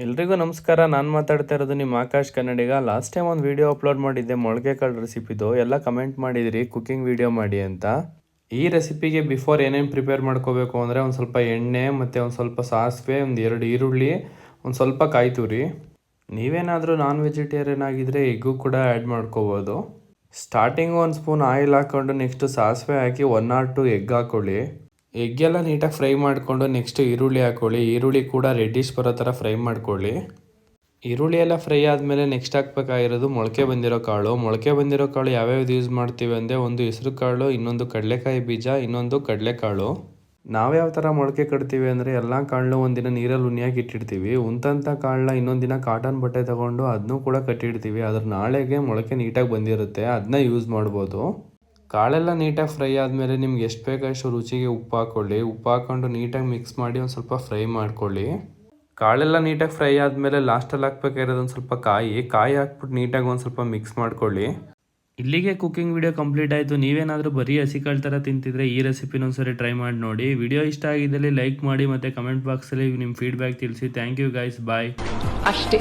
ಎಲ್ರಿಗೂ ನಮಸ್ಕಾರ. ನಾನು ಮಾತಾಡ್ತಾ ಇರೋದು ನಿಮ್ಮ ಆಕಾಶ್ ಕನ್ನಡಿಗ. ಲಾಸ್ಟ್ ಟೈಮ್ ಒಂದು ವಿಡಿಯೋ ಅಪ್ಲೋಡ್ ಮಾಡಿದ್ದೆ ಮೊಳಕೆ ಕಾಳು ರೆಸಿಪಿದು. ಎಲ್ಲ ಕಮೆಂಟ್ ಮಾಡಿದ್ರಿ ಕುಕ್ಕಿಂಗ್ ವಿಡಿಯೋ ಮಾಡಿ ಅಂತ. ಈ ರೆಸಿಪಿಗೆ ಬಿಫೋರ್ ಏನೇನು ಪ್ರಿಪೇರ್ ಮಾಡ್ಕೋಬೇಕು ಅಂದರೆ ಒಂದು ಸ್ವಲ್ಪ ಎಣ್ಣೆ ಮತ್ತು ಒಂದು ಸ್ವಲ್ಪ ಸಾಸಿವೆ, ಒಂದು 2 ಈರುಳ್ಳಿ, ಒಂದು ಸ್ವಲ್ಪ ಕಾಯಿ ತುರಿ. ನೀವೇನಾದರೂ ನಾನ್ ವೆಜಿಟೇರಿಯನ್ ಆಗಿದ್ದರೆ ಎಗ್ಗು ಕೂಡ ಆ್ಯಡ್ ಮಾಡ್ಕೋಬೋದು. ಸ್ಟಾರ್ಟಿಂಗು 1 ಸ್ಪೂನ್ ಆಯಿಲ್ ಹಾಕ್ಕೊಂಡು ನೆಕ್ಸ್ಟು ಸಾಸಿವೆ ಹಾಕಿ 1 or 2 ಎಗ್ ಹಾಕ್ಕೊಳ್ಳಿ. ಎಗ್ಗೆಲ್ಲ ನೀಟಾಗಿ ಫ್ರೈ ಮಾಡಿಕೊಂಡು ನೆಕ್ಸ್ಟ್ ಈರುಳ್ಳಿ ಹಾಕ್ಕೊಳ್ಳಿ. ಈರುಳ್ಳಿ ಕೂಡ ರೆಡ್ಡಿಶ್ ಬರೋ ಥರ ಫ್ರೈ ಮಾಡ್ಕೊಳ್ಳಿ. ಈರುಳ್ಳಿ ಎಲ್ಲ ಫ್ರೈ ಆದಮೇಲೆ ನೆಕ್ಸ್ಟ್ ಹಾಕ್ಬೇಕಾಗಿರೋದು ಮೊಳಕೆ ಬಂದಿರೋ ಕಾಳು. ಮೊಳಕೆ ಬಂದಿರೋ ಕಾಳು ಯಾವ್ಯಾವ್ದು ಯೂಸ್ ಮಾಡ್ತೀವಿ ಅಂದರೆ, ಒಂದು ಹೆಸರು ಕಾಳು, ಇನ್ನೊಂದು ಕಡಲೆಕಾಯಿ ಬೀಜ, ಇನ್ನೊಂದು ಕಡಲೆಕಾಳು. ನಾವು ಯಾವ ಥರ ಮೊಳಕೆ ಕಟ್ತೀವಿ ಅಂದರೆ, ಎಲ್ಲ ಕಾಳನ್ನು ಒಂದಿನ ನೀರಲ್ಲಿ ಉಣಿಯಾಗಿ ಇಟ್ಟಿರ್ತೀವಿ. ಉಂತಂಥ ಕಾಳನ್ನ ಇನ್ನೊಂದು ದಿನ ಕಾಟನ್ ಬಟ್ಟೆ ತೊಗೊಂಡು ಅದನ್ನೂ ಕೂಡ ಕಟ್ಟಿಡ್ತೀವಿ. ಅದ್ರ ನಾಳೆಗೆ ಮೊಳಕೆ ನೀಟಾಗಿ ಬಂದಿರುತ್ತೆ, ಅದನ್ನ ಯೂಸ್ ಮಾಡ್ಬೋದು. ಕಾಳೆಲ್ಲ ನೀಟಾಗಿ ಫ್ರೈ ಆದಮೇಲೆ ನಿಮ್ಗೆ ಎಷ್ಟು ಬೇಕಷ್ಟು ರುಚಿಗೆ ಉಪ್ಪು ಹಾಕ್ಕೊಳ್ಳಿ. ಉಪ್ಪು ಹಾಕ್ಕೊಂಡು ನೀಟಾಗಿ ಮಿಕ್ಸ್ ಮಾಡಿ ಒಂದು ಸ್ವಲ್ಪ ಫ್ರೈ ಮಾಡ್ಕೊಳ್ಳಿ. ಕಾಳೆಲ್ಲ ನೀಟಾಗಿ ಫ್ರೈ ಆದಮೇಲೆ ಲಾಸ್ಟಲ್ಲಿ ಹಾಕ್ಬೇಕಾಗಿರೋದು ಒಂದು ಸ್ವಲ್ಪ ಕಾಯಿ ಹಾಕ್ಬಿಟ್ಟು ನೀಟಾಗಿ ಒಂದು ಸ್ವಲ್ಪ ಮಿಕ್ಸ್ ಮಾಡ್ಕೊಳ್ಳಿ. ಇಲ್ಲಿಗೆ ಕುಕ್ಕಿಂಗ್ ವಿಡಿಯೋ ಕಂಪ್ಲೀಟ್ ಆಯಿತು. ನೀವೇನಾದರೂ ಬರೀ ಹಸಿಕಾಳು ಥರ ತಿಂತಿದ್ರೆ ಈ ರೆಸಿಪಿನ ಒಂದ್ಸರಿ ಟ್ರೈ ಮಾಡಿ ನೋಡಿ. ವಿಡಿಯೋ ಇಷ್ಟ ಆಗಿದ್ದಲ್ಲಿ ಲೈಕ್ ಮಾಡಿ ಮತ್ತು ಕಮೆಂಟ್ ಬಾಕ್ಸಲ್ಲಿ ನಿಮ್ಮ ಫೀಡ್ಬ್ಯಾಕ್ ತಿಳಿಸಿ. ಥ್ಯಾಂಕ್ ಯು ಗೈಸ್, ಬಾಯ್. ಅಷ್ಟೇ.